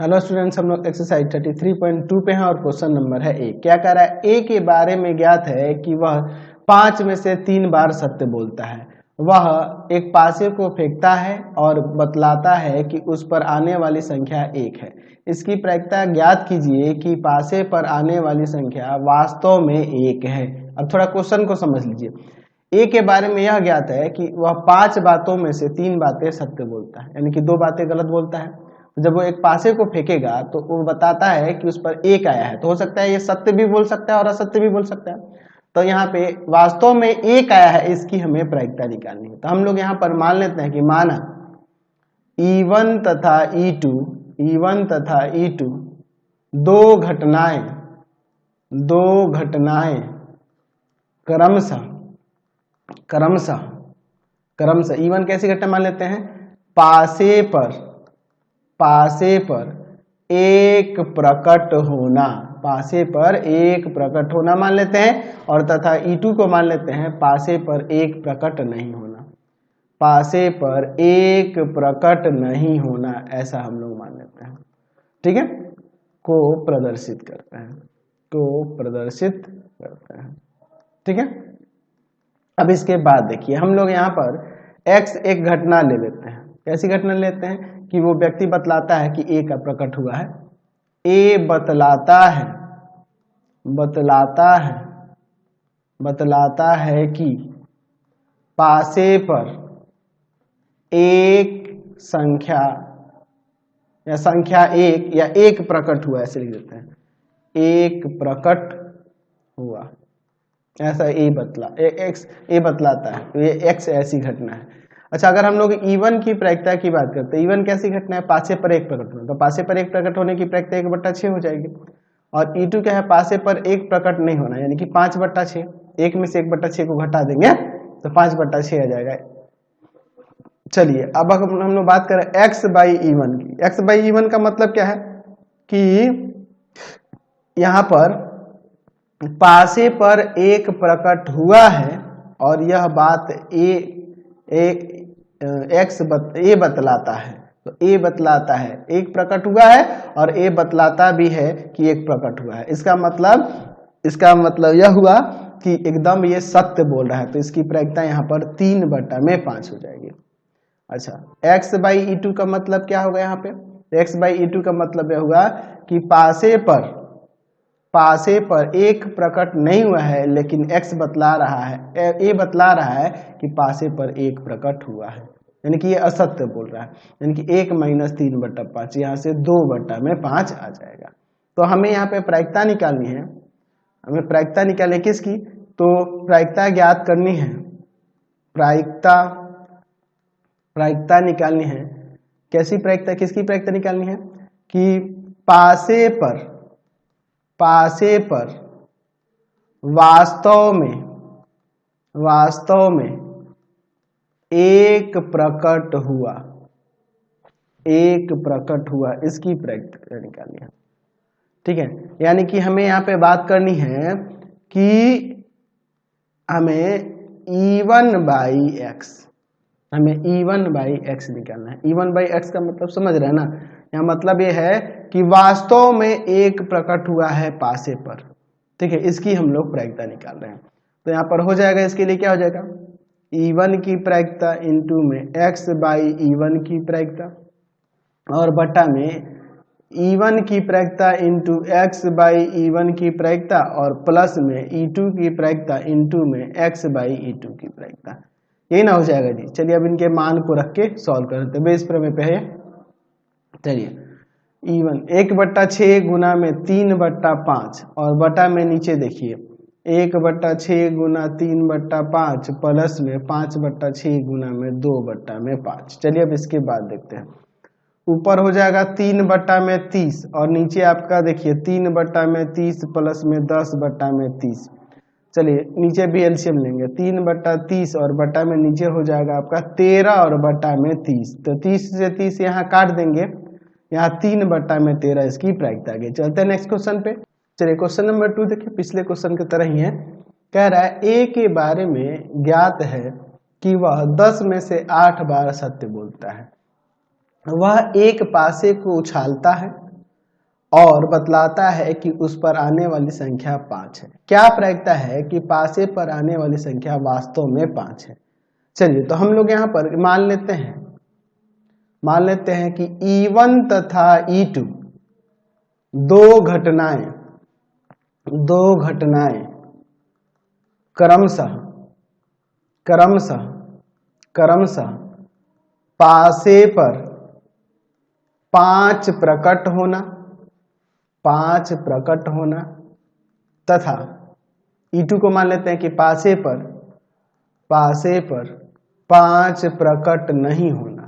Hello students, हम लोग exercise 33.2 पे हैं और क्वेश्चन नंबर है ए। क्या कह रहा है? ए के बारे में ज्ञात है कि वह 5 में से 3 बार सत्य बोलता है। वह एक पासे को फेंकता है और बतलाता है कि उस पर आने वाली संख्या 1 है। इसकी प्रायिकता ज्ञात कीजिए कि पासे पर आने वाली संख्या वास्तव में 1 है। अब थोड़ा क्वेश्चन को समझ लीजिए। ए के बारे में यह ज्ञात है कि वह 5 बातों में से 3 बातें सत्य बोलता है, यानी कि 2 बातें गलत बोलता है। जब वो एक पासे को फेंकेगा तो वो बताता है कि उस पर 1 आया है, तो हो सकता है ये सत्य भी बोल सकता है और असत्य भी बोल सकता है। तो यहाँ पे वास्तव में 1 आया है, इसकी हमें प्रायिकता निकालनी है। तो हम लोग यहाँ पर मान लेते हैं कि माना E1 तथा E2 दो घटनाएं क्रमशः E1 कैसी घटना मान लेते हैं? पासे पर एक प्रकट होना मान लेते हैं, और तथा E2 को मान लेते हैं पासे पर एक प्रकट नहीं होना, ऐसा हम लोग मान लेते हैं। ठीक है, को प्रदर्शित करते हैं। ठीक है, अब इसके बाद देखिए हम लोग यहाँ पर x एक घटना ले लेते हैं। कैसी घटना लेते हैं कि वो व्यक्ति बतलाता है कि ए का प्रकट हुआ है। ए बतलाता है कि पासे पर एक संख्या या संख्या 1 या एक प्रकट हुआ, ऐसे लिख देते हैं, एक प्रकट हुआ, ऐसा ए बतलाता है। तो ये x ऐसी घटना है। अच्छा, अगर हम लोग E1 की प्रायिकता की बात करते हैं, E1 कैसी घटना है? पासे पर एक प्रकट होना, तो पासे पर एक प्रकट होने की प्रायिकता 1/6 हो जाएगी। और E2 क्या है? पासे पर एक प्रकट नहीं होना, यानी कि 5/6। एक में से 1/6 को घटा देंगे तो 5/6 आ जाएगा। चलिए अब हम लोग बात करें x/E1 की। x/E1 का मतलब क्या है कि यहाँ पर पासे पर एक प्रकट हुआ है और यह बात ए बतलाता है। तो ए बतलाता है एक प्रकट हुआ है और ए बतलाता भी है कि एक प्रकट हुआ है। इसका मतलब यह हुआ कि एकदम ये सत्य बोल रहा है। तो इसकी प्रायिकता यहाँ पर 3/5 हो जाएगी। अच्छा, x/E2 का मतलब क्या होगा? यहाँ पे x/E2 का मतलब यह हुआ कि पासे पर एक प्रकट नहीं हुआ है, लेकिन ए बतला रहा है कि पासे पर एक प्रकट हुआ है, यानी कि ये असत्य बोल रहा है। यानी कि 1 - 3/5, यहाँ से 2/5 आ जाएगा। तो हमें यहाँ पे प्रायिकता निकालनी है। हमें प्रायिकता निकालनी है किसकी? तो प्रायिकता ज्ञात करनी है। प्रायिकता निकालनी है। कैसी प्रायिकता? किसकी प्रायिकता निकालनी है कि पासे पर वास्तव में एक प्रकट हुआ, इसकी प्रायिकता निकालनी है। ठीक है, यानी कि हमें यहाँ पे बात करनी है कि हमें E1/x निकालना है। E1/x का मतलब समझ रहे हैं ना? यहाँ मतलब ये है कि वास्तव में एक प्रकट हुआ है पासे पर। ठीक है, इसकी हम लोग प्रायिकता निकाल रहे हैं। तो यहाँ पर हो जाएगा, इसके लिए क्या हो जाएगा? E1 की प्रायिकता इंटू में x/E1 की प्रायिकता, और बटा में E1 की प्रायिकता इंटू x/E1 की प्रायिकता, और प्लस में E2 की प्रायिकता इंटू में x/E2 की प्रायिकता। यही ना हो जाएगा जी। चलिए अब इनके मान को रख के सॉल्व करते हैं। बेस प्रमेय पे है। चलिए E1 1/6 गुना में 3/5, और बटा में नीचे देखिए 1/6 गुना 3/5 प्लस में 5/6 गुना में 2/5। चलिए अब इसके बाद देखते हैं। ऊपर हो जाएगा 3/30, और नीचे आपका देखिए 3/30 प्लस में 10/30। चलिए नीचे भी एलसीएम लेंगे। 3/30 और बटा में नीचे हो जाएगा आपका 13 और बटा में 30। तो 30 से 30 यहाँ काट देंगे, यहाँ 3/13 इसकी प्रायिकता आ गई। चलते हैं नेक्स्ट क्वेश्चन पे। चलिए क्वेश्चन नंबर 2 देखिए, पिछले क्वेश्चन की तरह ही है। कह रहा है ए के बारे में ज्ञात है कि वह 10 में से 8 बार सत्य बोलता है। वह एक पासे को उछालता है और बतलाता है कि उस पर आने वाली संख्या 5 है। क्या प्रायिकता है कि पासे पर आने वाली संख्या वास्तव में 5 है। चलिए तो हम लोग यहाँ पर मान लेते हैं कि E1 तथा E2 दो घटनाएं क्रमशः पासे पर 5 प्रकट होना तथा E2 को मान लेते हैं कि पासे पर 5 प्रकट नहीं होना,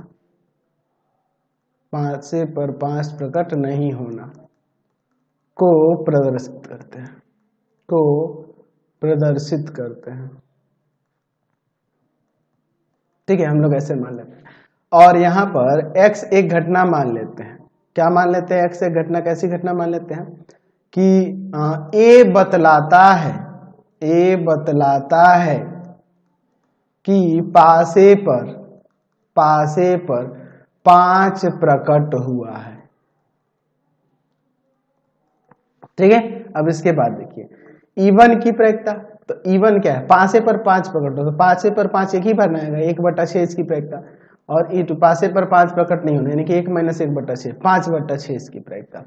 पासे पर 5 प्रकट नहीं होना को प्रदर्शित करते हैं। ठीक है, हम लोग ऐसे मान लेते हैं। और यहाँ पर x एक घटना मान लेते हैं। क्या मान लेते हैं? x एक घटना, कैसी घटना मान लेते हैं कि A बतलाता है कि पासे पर 5 प्रकट हुआ है। ठीक है, अब इसके बाद देखिए E1 की प्रायिकता। तो E1 क्या है? पासे पर 5 प्रकट हो, तो पासे पर 5 एक ही भरना है, 1/6 इसकी प्रायिकता। और E2 पासे पर 5 प्रकट नहीं होने, यानी कि 1 - 1/6, 5/6 इसकी प्रायिकता।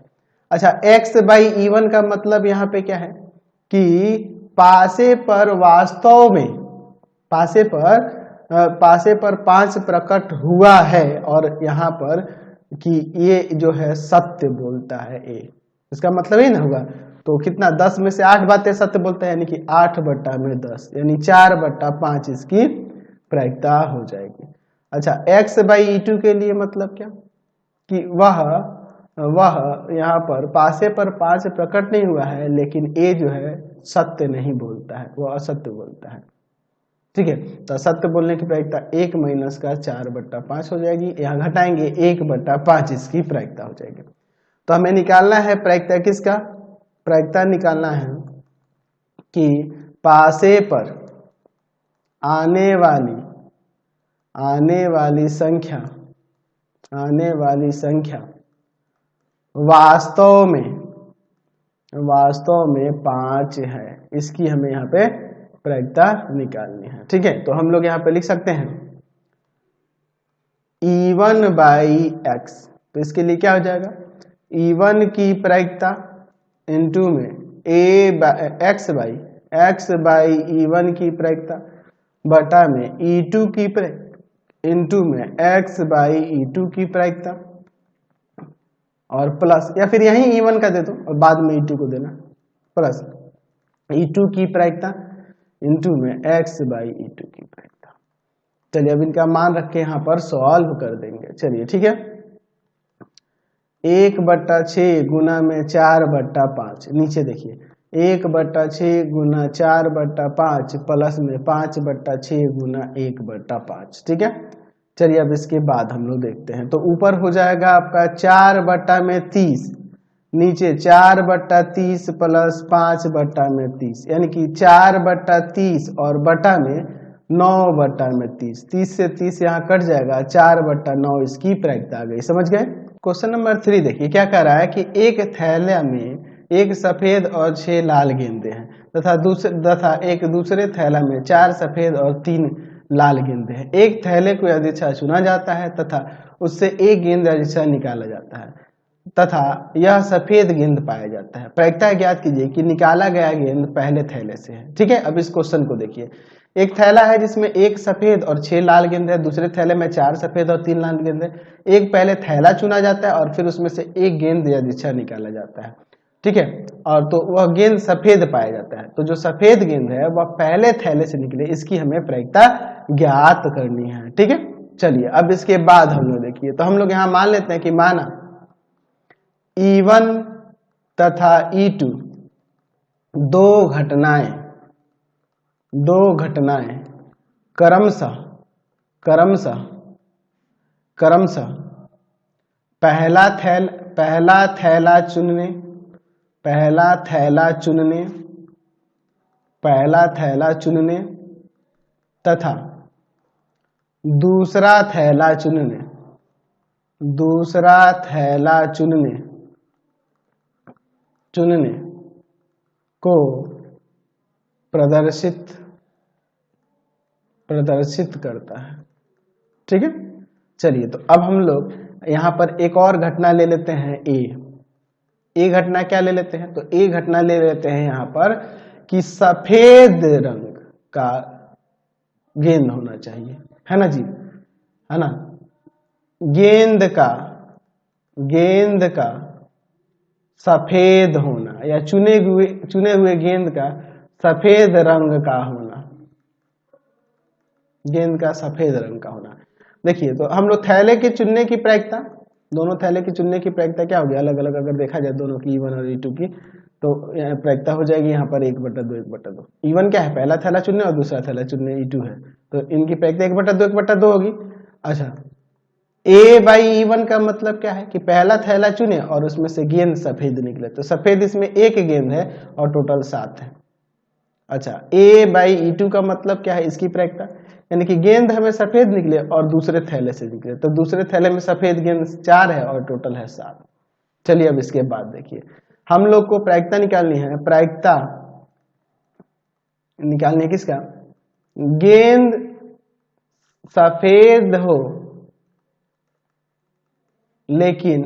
अच्छा, x बाई E1 का मतलब यहाँ पे क्या है कि पासे पर वास्तव में पासे पर 5 प्रकट हुआ है, और यहाँ पर कि ये जो है सत्य बोलता है ए, इसका मतलब ही ना होगा। तो कितना, 10 में से 8 बातें सत्य बोलता है, यानी कि 8/10, यानी 4/5 इसकी प्रायिकता हो जाएगी। अच्छा, x बाई E2 के लिए मतलब क्या कि वह यहाँ पर पासे पर 5 प्रकट नहीं हुआ है, लेकिन ए जो है सत्य नहीं बोलता है, वो असत्य बोलता है। ठीक है, तो सत्य बोलने की प्रायिकता 1 - 4/5 हो जाएगी। यहाँ घटाएंगे 1/5 इसकी प्रायिकता हो जाएगी। तो हमें निकालना है प्रायिकता किसका? प्रायिकता निकालना है कि पासे पर आने वाली संख्या वास्तव में 5 है। इसकी हमें यहाँ पे प्रायिकता निकालनी है। ठीक है, तो हम लोग यहाँ पे लिख सकते हैं E1 बाई x। तो इसके लिए क्या हो जाएगा? E1 की प्रायिकता इंटू में x बाई E1 की प्रायिकता बटा में E2 की प्रायिकता इंटू में x बाई E2 की प्रायिकता, और प्लस, या फिर यही E1 का दे दो और बाद में E2 को देना, प्लस E2 की प्रायिकता इंटू में x बाई E2 की प्रायिकता। चलिए अब इनका मान रख के यहाँ पर सॉल्व कर देंगे। चलिए ठीक है, 1/6 गुना में 4/5, नीचे देखिए 1/6 गुना 4/5 प्लस में 5/6 गुना 1/5। ठीक है, चलिए अब इसके बाद हम लोग देखते हैं। तो ऊपर हो जाएगा आपका 4/30, नीचे 4/30 प्लस 5/30, यानी कि 4/30 और बटा में 9/30। 30 से 30 यहाँ कट जाएगा, 4/9 इसकी प्रायिकता आ गई। समझ गए? क्वेश्चन नंबर 3 देखिए क्या कह रहा है कि एक थैले में एक सफेद और 6 लाल गेंदे हैं तथा एक दूसरे थैला में 4 सफेद और 3 लाल गेंदे हैं। एक थैले को यादृच्छा चुना जाता है तथा उससे एक गेंद यादृच्छा निकाला जाता है तथा यह सफेद गेंद पाया जाता है। प्रायिकता ज्ञात कीजिए कि निकाला गया गेंद पहले थैले से है। ठीक है, अब इस क्वेश्चन को देखिए। एक थैला है जिसमें एक सफेद और 6 लाल गेंद है, दूसरे थैले में 4 सफेद और 3 लाल गेंद है। एक पहले थैला चुना जाता है और फिर उसमें से एक गेंद यादृच्छा निकाला जाता है। ठीक है, और तो वह गेंद सफेद पाया जाता है। तो जो सफेद गेंद है वह पहले थैले से निकले, इसकी हमें प्रायिकता ज्ञात करनी है। ठीक है, चलिए अब इसके बाद हम लोग देखिए, तो हम लोग यहाँ मान लेते हैं कि माना E1 तथा E2 दो घटनाएं क्रमशः पहला थैला चुनने तथा दूसरा थैला चुनने चुनने को प्रदर्शित करता है। ठीक है, चलिए तो अब हम लोग यहाँ पर एक और घटना ले लेते हैं। ए घटना क्या ले लेते हैं? तो ए घटना ले लेते हैं यहाँ पर कि सफेद रंग का गेंद होना चाहिए, है ना जी, है ना। गेंद का सफेद होना या चुने हुए गेंद का सफेद रंग का होना, गेंद का सफेद रंग का होना। देखिए तो हम लोग थैले के चुनने की प्रायिकता, दोनों थैले की चुनने की प्रायिकता क्या होगी? अलग अलग अगर देखा जाए दोनों की, E1 और E2 की, तो प्रायिकता हो जाएगी यहाँ पर 1/2 1/2। E1 क्या है? पहला थैला चुनने और दूसरा थैला चुनने E2 है, तो इनकी प्रायिकता 1/2 1/2 होगी। अच्छा, A/E1 का मतलब क्या है कि पहला थैला चुने और उसमें से गेंद सफेद निकले, तो सफेद इसमें एक गेंद है और टोटल 7 है। अच्छा, A/E2 का मतलब क्या है? इसकी प्रायिकता यानी कि गेंद हमें सफेद निकले और दूसरे थैले से निकले, तो दूसरे थैले में सफेद गेंद 4 है और टोटल है 7। चलिए अब इसके बाद देखिए, हम लोग को प्रायिकता निकालनी है। प्रायिकता निकालनी है किसका? गेंद सफेद हो लेकिन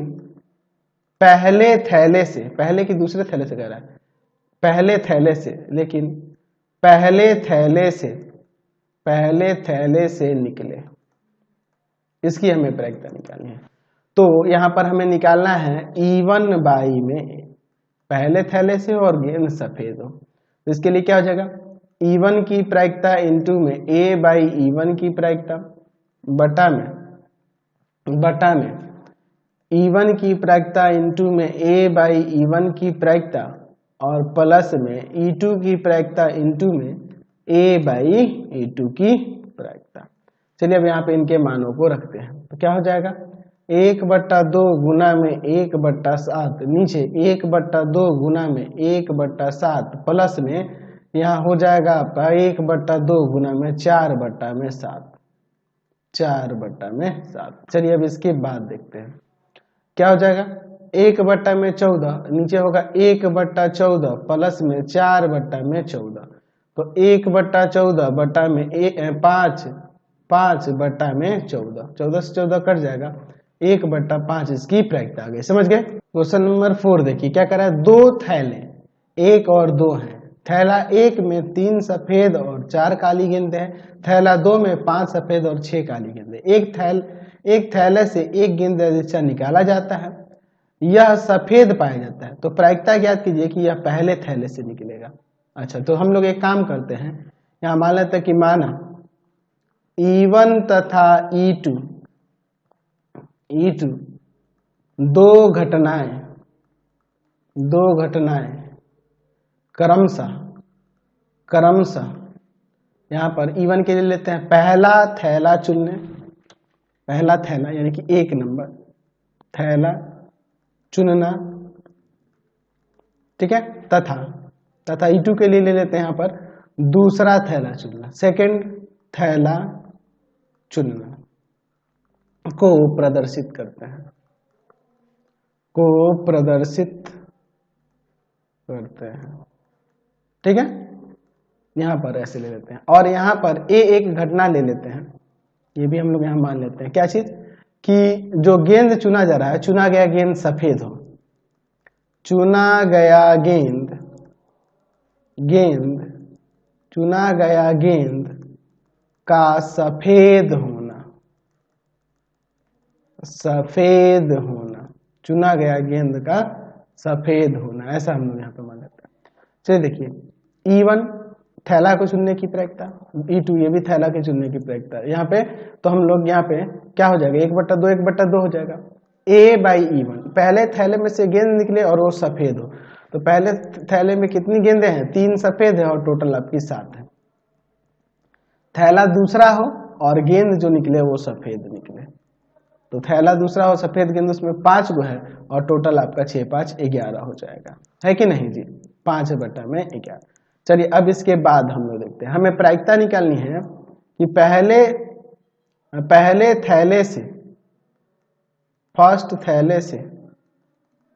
पहले थैले से, पहले की दूसरे थैले से कह रहा है, पहले थैले से, लेकिन पहले थैले से निकले, इसकी हमें प्रायिकता निकालनी है। तो यहां पर हमें निकालना है E1/E में पहले थैले से और गेंद सफेद हो, तो इसके लिए क्या हो जाएगा? E1 की प्रायिकता इनटू में A/E1 की प्रायिकता बटा में E1 की प्रायिकता इनटू में A/E1 की प्रायिकता और प्लस में E2 की प्रायिकता इनटू में A/E2 की प्रायिकता। चलिए अब यहाँ पे इनके मानों को रखते हैं, तो क्या हो जाएगा? 1/2 गुना में 1/7, नीचे 1/2 गुना में 1/7 प्लस में यहाँ हो जाएगा आपका 1/2 गुना में 4/7, 4/7। चलिए अब इसके बाद देखते हैं क्या हो जाएगा। 1/14, नीचे होगा 1/14 प्लस में 4/14, तो 1/14 बटा में 5, 5/14, 14 से 14 कट जाएगा, 1/5 इसकी प्रायिकता आ गई। समझ गए? क्वेश्चन नंबर 4 देखिए क्या कर रहा है। दो थैले 1 और 2 हैं। थैला 1 में 3 सफेद और 4 काली गेंदें हैं, थैला 2 में 5 सफेद और 6 काली गेंदें। एक थैले से एक गेंद रजिस्टर निकाला जाता है, यह सफेद पाया जाता है, तो प्रायिकता ज्ञात कीजिए कि यह पहले थैले से निकलेगा। अच्छा, तो हम लोग एक काम करते हैं, यहाँ मान लेते हैं कि माना E1 तथा E2 दो घटनाएं क्रमशः यहाँ पर E1 के लिए लेते हैं पहला थैला चुनने, पहला थैला यानी कि 1 नंबर थैला चुनना, ठीक है, तथा E2 के लिए ले लेते हैं यहाँ पर दूसरा थैला चुनना, सेकंड थैला चुनना को प्रदर्शित करते हैं, ठीक है। यहां पर ऐसे ले लेते हैं और यहां पर एक घटना ले लेते हैं, ये भी हम लोग यहां मान लेते हैं। क्या चीज? कि जो गेंद चुना जा रहा है, चुना गया गेंद सफेद हो, चुना गया गेंद का सफेद होना, चुना गया गेंद का सफेद होना, ऐसा हम लोग यहाँ पे मान लेते हैं। चलिए देखिए, E1 थैला को चुनने की प्रायिकता, E2 ये भी थैला के चुनने की प्रायिकता है यहाँ पे, तो हम लोग यहाँ पे क्या हो जाएगा, 1/2 हो जाएगा। A/E1 पहले थैले में से गेंद निकले और वो सफेद हो, तो पहले थैले में कितनी गेंदें हैं? 3 सफेद है और टोटल आपकी 7 है। थैला दूसरा हो और गेंद जो निकले वो सफेद निकले, तो थैला दूसरा हो, सफेद गेंद उसमें 5 गो है और टोटल आपका 6 5 11 हो जाएगा, है कि नहीं जी? 5/11। चलिए अब इसके बाद हम लोग देखते हैं, हमें प्रायिकता निकालनी है कि पहले थैले से, फर्स्ट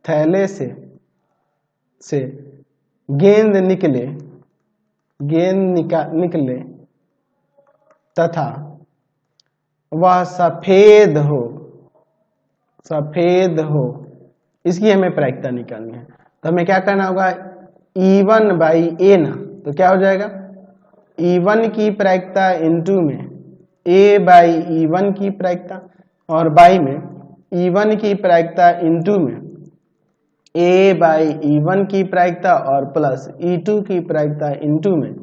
थैले से से गेंद निकले तथा वह सफेद हो, इसकी हमें प्रायिकता निकालनी है। तो हमें क्या करना होगा, E1 बाई ए ना, तो क्या हो जाएगा E1 की प्रायिकता इंटू में A बाई E1 की प्रायिकता, और बाई में E1 की प्रायिकता इंटू में A बाई E1 की प्रायिकता, और प्लस E2 की प्रायिकता इंटू में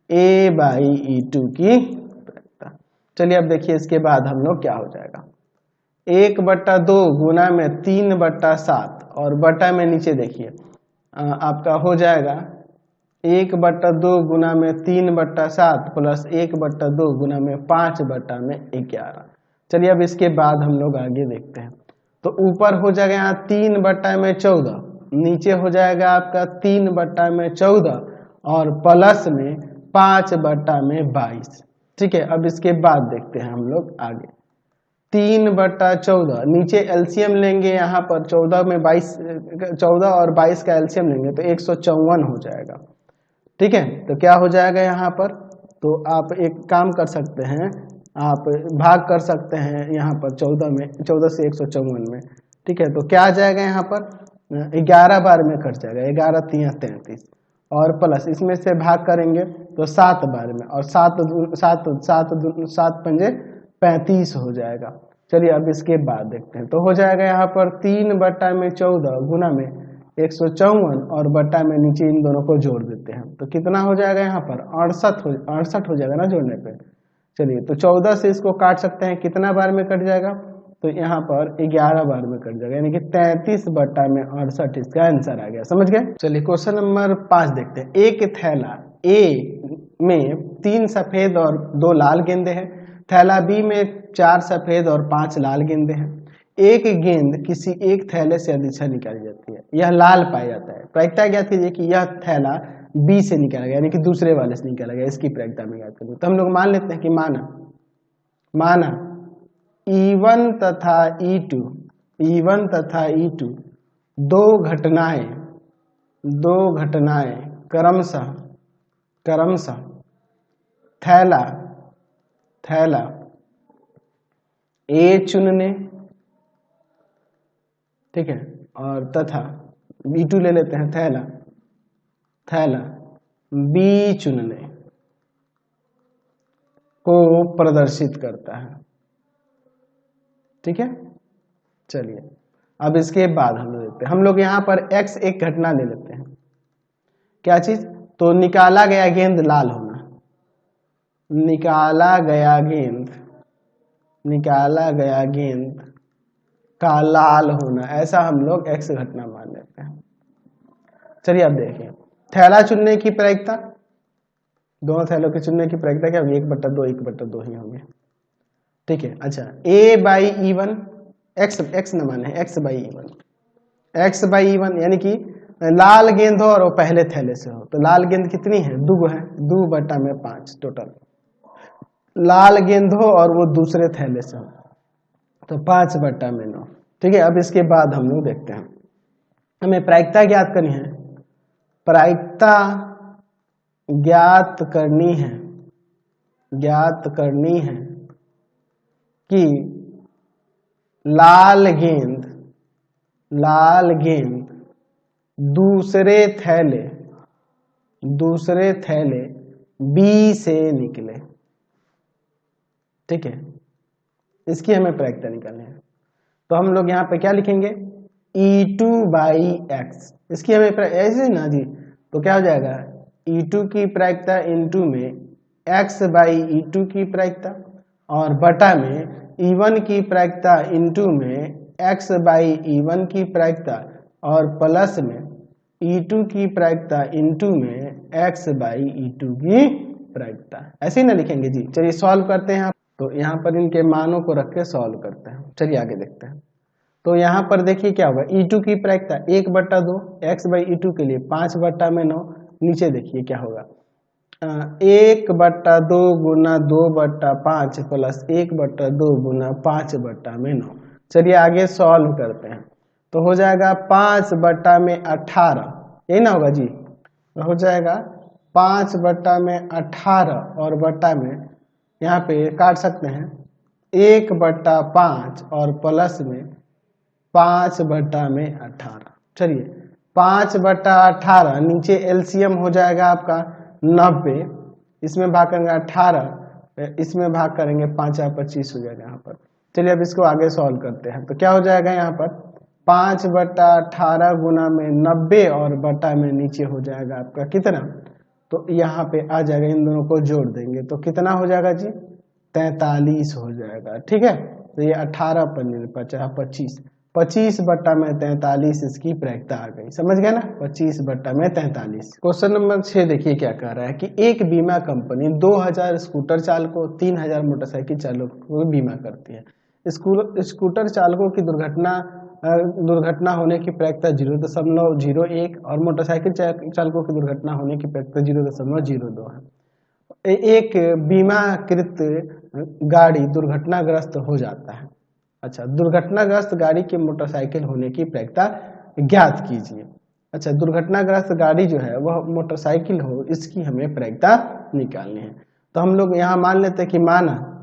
A बाई E2 की प्रायिकता। चलिए अब देखिए इसके बाद हम लोग क्या हो जाएगा, 1/2 गुना में 3/7 और बटा में नीचे देखिए आपका हो जाएगा 1/2 गुना में 3/7 प्लस 1/2 गुना में 5/11। चलिए अब इसके बाद हम लोग आगे देखते हैं। तो ऊपर हो जाएगा यहाँ 3/14, नीचे हो जाएगा आपका 3/14 और प्लस में 5/22। ठीक है, अब इसके बाद देखते हैं हम लोग आगे। 3/14 नीचे एलसीएम लेंगे, यहाँ पर 14 और 22 का एलसीएम लेंगे तो 154 हो जाएगा। ठीक है, तो क्या हो जाएगा यहाँ पर, तो आप एक काम कर सकते हैं, आप भाग कर सकते हैं यहाँ पर 14 से 154 में। ठीक है, तो क्या आ जाएगा यहाँ पर 11 बार में कट जाएगा, 11 3 33 और प्लस इसमें से भाग करेंगे तो 7 बार में, और 7 पंजे 35 हो जाएगा। चलिए अब इसके बाद देखते हैं। तो हो जाएगा यहाँ पर 3/14 गुना में 154 और बटा में नीचे इन दोनों को जोड़ देते हैं तो कितना हो जाएगा यहाँ पर 68 हो जाएगा ना जोड़ने पे। चलिए तो 14 से इसको काट सकते हैं, कितना बार में कट जाएगा, तो यहाँ पर 11 बार में कट जाएगा, यानी कि 33/68 इसका आंसर आ गया। समझ गए। चलिए क्वेश्चन नंबर 5 देखते हैं। एक थैला ए में 3 सफेद और 2 लाल गेंदे हैं, थैला बी में 4 सफेद और 5 लाल गेंदे हैं। एक गेंद किसी एक थैले से अधिशा निकाली जाती है, यह लाल पाया जाता है। प्रायिकता ज्ञात कीजिए कि यह थैला बी से निकाला गया, यानी कि दूसरे वाले से निकाला गया, इसकी प्रायिकता में ज्ञात करिए। तो हम लोग मान लेते हैं कि माना E1 तथा E2 दो घटनाएं क्रमशः थैला ए चुनने, ठीक है, और तथा B2 ले लेते हैं, थैला बी चुनने को प्रदर्शित करता है। ठीक है, चलिए अब इसके बाद हम लोग देखते हैं। हम लोग यहाँ पर X एक घटना ले लेते हैं, क्या चीज, तो निकाला गया गेंद लाल होना, निकाला गया गेंद का लाल होना, ऐसा हम लोग X घटना मान लेते हैं। चलिए अब देखिए थैला चुनने की प्रायिकता, दोनों थैलों के चुनने की प्रायिकता क्या होगी, 1/2 ही होंगे। ठीक है, अच्छा A बाई E1 X न माने X बाई E1 यानी कि लाल गेंद हो और वो पहले थैले से हो, तो लाल गेंद कितनी है, 2 है, 2/5 टोटल लाल गेंद हो और वो दूसरे थैले से हो तो 5/9। ठीक है, अब इसके बाद हम लोग देखते हैं, हमें प्रायिकता ज्ञात करनी है। प्रायिकता ज्ञात करनी है कि लाल गेंद दूसरे थैले बी से निकले। ठीक है, इसकी हमें प्रायिकता निकालनी है। तो हम लोग यहाँ पे क्या लिखेंगे, E2 बाई X, इसकी हमें ऐसे ना जी, तो क्या हो जाएगा E2 की प्रायिकता इंटू में X बाई E2 की प्रायिकता, और बटा में E1 की प्रायिकता इंटू में X बाई E1 की प्रायिकता, और प्लस में E2 की प्रायिकता इंटू में X बाई E2 की प्रायिकता। ऐसे ही ना लिखेंगे जी। चलिए सॉल्व करते हैं। तो यहाँ पर इनके मानों को रख के सॉल्व करते हैं। चलिए आगे देखते हैं। तो यहाँ पर देखिए क्या होगा, E2 की प्रायिकता 1/2, X बाई E2 के लिए 5/9, नीचे देखिए क्या होगा 1/2 गुना 2/5 प्लस 1/2 गुना 5/9। चलिए आगे सॉल्व करते हैं। तो हो जाएगा 5/18 यही ना होगा जी। तो हो जाएगा 5/18 और बट्टा में यहाँ पे काट सकते हैं 1/5 और प्लस में 5/18। चलिए 5/18 नीचे एलसीएम हो जाएगा आपका 90, इसमें भाग करेंगे 18, इसमें भाग करेंगे 5×25 हो जाएगा यहाँ पर। चलिए अब इसको आगे सॉल्व करते हैं। तो क्या हो जाएगा यहाँ पर 5/18 गुना में 90 और बटा में नीचे हो जाएगा आपका कितना, तो यहाँ पे आ जाएगा, इन दोनों को जोड़ देंगे तो कितना हो जाएगा जी 43 हो जाएगा। ठीक है, तो ये 18 × 25, 25/43 इसकी प्रायिकता आ गई। समझ गए ना, 25/43। क्वेश्चन नंबर 6 देखिए क्या कह रहा है कि एक बीमा कंपनी 2000 स्कूटर चालकों 3000 मोटरसाइकिल चालकों को बीमा करती है। स्कूटर चालकों की दुर्घटना होने की प्रायिकता 0.01 और मोटरसाइकिल चालकों की दुर्घटना होने की प्रायिकता 0.02 है। एक बीमाकृत गाड़ी दुर्घटनाग्रस्त हो जाता है। अच्छा, दुर्घटनाग्रस्त गाड़ी के मोटरसाइकिल होने की प्रायिकता ज्ञात कीजिए। अच्छा, दुर्घटनाग्रस्त गाड़ी जो है वह मोटरसाइकिल हो, इसकी हमें प्रायिकता निकालनी है। तो हम लोग यहाँ मान लेते हैं कि माना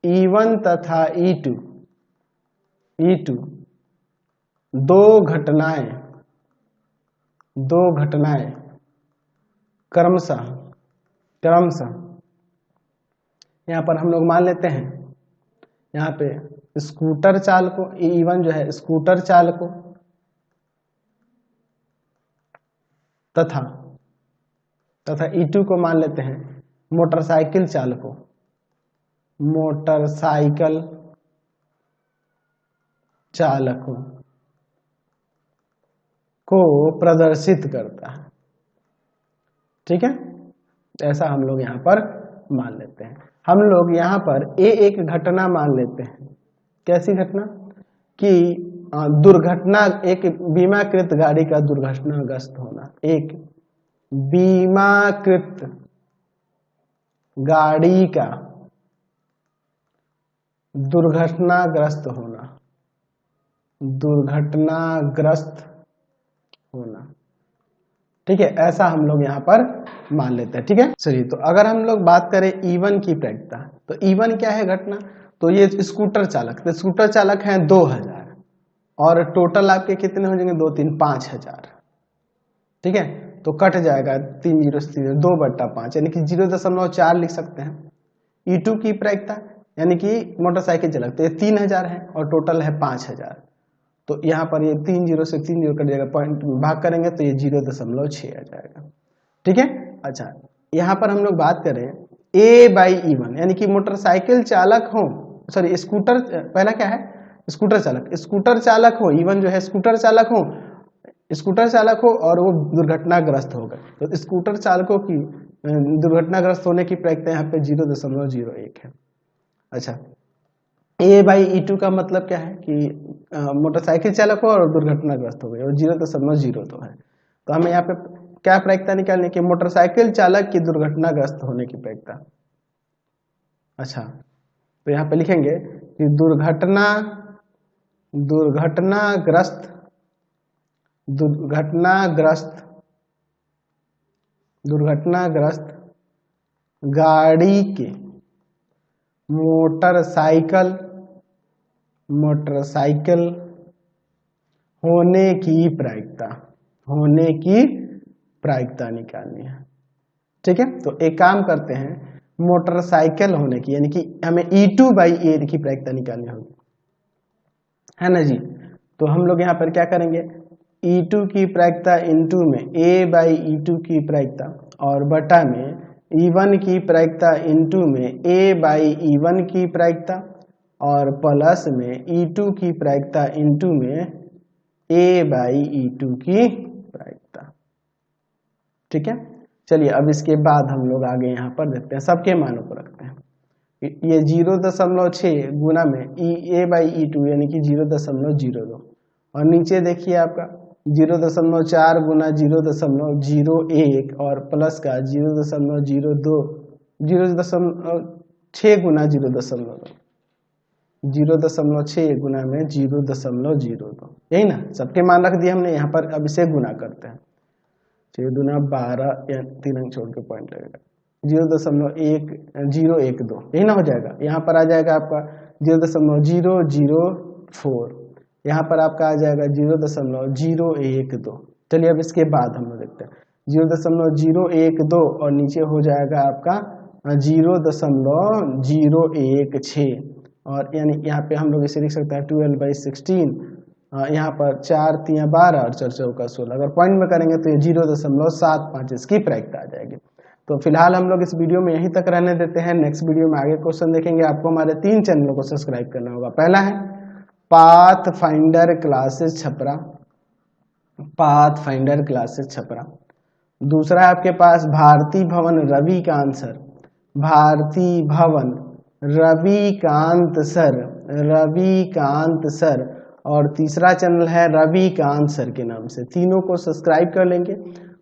E1 तथा E2 दो घटनाएं क्रमशः यहाँ पर हम लोग मान लेते हैं, यहाँ पे स्कूटर चालकों E1 जो है स्कूटर चालकों तथा E2 को मान लेते हैं मोटरसाइकिल चालकों को प्रदर्शित करता है। ठीक है, ऐसा हम लोग यहाँ पर मान लेते हैं। हम लोग यहाँ पर एक घटना मान लेते हैं। कैसी घटना कि दुर्घटना, एक बीमाकृत गाड़ी का दुर्घटनाग्रस्त होना, एक बीमाकृत गाड़ी का दुर्घटनाग्रस्त होना। ठीक है, ऐसा हम लोग यहाँ पर मान लेते हैं। ठीक है, चलिए तो अगर हम लोग बात करें E1 की प्रायिकता, तो E1 क्या है घटना, तो ये स्कूटर चालक हैं 2000 और टोटल आपके कितने हो जाएंगे 2 3 5000। ठीक है, तो कट जाएगा 3 0 से 2/5 यानी कि 0.4 लिख सकते हैं। E2 की प्रायिकता यानी कि मोटरसाइकिल चालक, तो ये 3000 है और टोटल है 5000, तो यहाँ पर ये 3 0 से 3 0 कट जाएगा, पॉइंट भाग करेंगे तो ये 0.6 आ जाएगा। ठीक है, अच्छा यहाँ पर हम लोग बात करें A/E1 यानी कि मोटरसाइकिल चालक हो, सॉरी स्कूटर, पहला क्या है स्कूटर चालक हो, E1 जो है स्कूटर चालक हो और वो दुर्घटनाग्रस्त हो गए, तो स्कूटर चालकों की दुर्घटनाग्रस्त होने की प्रायिकता यहाँ पे 0.01 है। अच्छा, A/E2 का मतलब क्या है कि मोटरसाइकिल चालक हो और दुर्घटनाग्रस्त हो गए और 0.02 है, तो हमें यहाँ पे क्या प्रायिकता निकालने की, मोटरसाइकिल चालक की दुर्घटनाग्रस्त होने की प्रायिकता। अच्छा, तो यहाँ पे लिखेंगे कि दुर्घटनाग्रस्त गाड़ी के मोटरसाइकिल होने की प्रायिकता निकालनी है। ठीक है, तो एक काम करते हैं, मोटरसाइकिल होने की यानी कि हमें E2/A की प्रायिकता निकालनी होगी, है ना जी। तो हम लोग यहाँ पर क्या करेंगे, E2 की प्रायिकता इनटू में A/E2 की प्रायिकता और बटा में E1 की प्रायिकता इनटू में A/E1 की प्रायिकता और प्लस में E2 की प्रायिकता इनटू में A/E2 की प्रायिकता। ठीक है, चलिए अब इसके बाद हम लोग आगे यहाँ पर देखते हैं, सबके मानों को रखते हैं। ये 0.6 गुना में A/E2 यानी कि 0.02 और नीचे देखिए आपका 0.4 गुना 0.01 और प्लस का 0.02, 0.6 गुना 0.6 गुना में 0.02, यही ना, सबके मान रख दिए हमने। यहाँ पर अब इसे गुना करते हैं, 6 दूना 12 या 3 अंक छोड़ के पॉइंट लगेगा 0.1012 यही ना हो जाएगा। यहाँ पर आ जाएगा आपका 0.004, यहाँ पर आपका आ जाएगा 0.012। चलिए अब इसके बाद हम लोग देखते हैं 0.012 और नीचे हो जाएगा आपका 0.016 और यानी यहाँ पे हम लोग इसे लिख सकते हैं 12/16। यहाँ पर 4 3 12 और 4 4 16। अगर पॉइंट में करेंगे तो ये 0.75 इसकी प्रायिकता आ जाएगी। तो फिलहाल हम लोग इस वीडियो में यहीं तक रहने देते हैं। नेक्स्ट वीडियो में आगे क्वेश्चन देखेंगे। आपको हमारे 3 चैनलों को सब्सक्राइब करना होगा। पहला है path finder classes Chhapra, path finder classes Chhapra. दूसरा है आपके पास भारती भवन रविकांत सर, भारती भवन रविकांत सर, रविकांत सर। और तीसरा चैनल है रविकांत सर के नाम से। तीनों को सब्सक्राइब कर लेंगे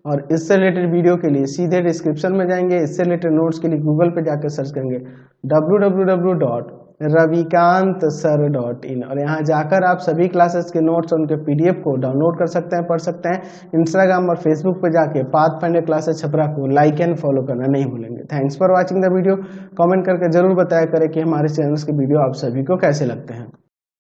और इससे रिलेटेड वीडियो के लिए सीधे डिस्क्रिप्शन में जाएंगे। इससे रिलेटेड नोट्स के लिए गूगल पे जाकर सर्च करेंगे www.ravikantsir.in और यहाँ जाकर आप सभी क्लासेस के नोट्स और उनके PDF को डाउनलोड कर सकते हैं, पढ़ सकते हैं। इंस्टाग्राम और फेसबुक पे जाके पाथ फाइंडर क्लासेस छपरा को लाइक एंड फॉलो करना नहीं भूलेंगे। Thanks for watching the video. Comment करके जरूर बताया करें कि हमारे चैनल्स के वीडियो आप सभी को कैसे लगते हैं।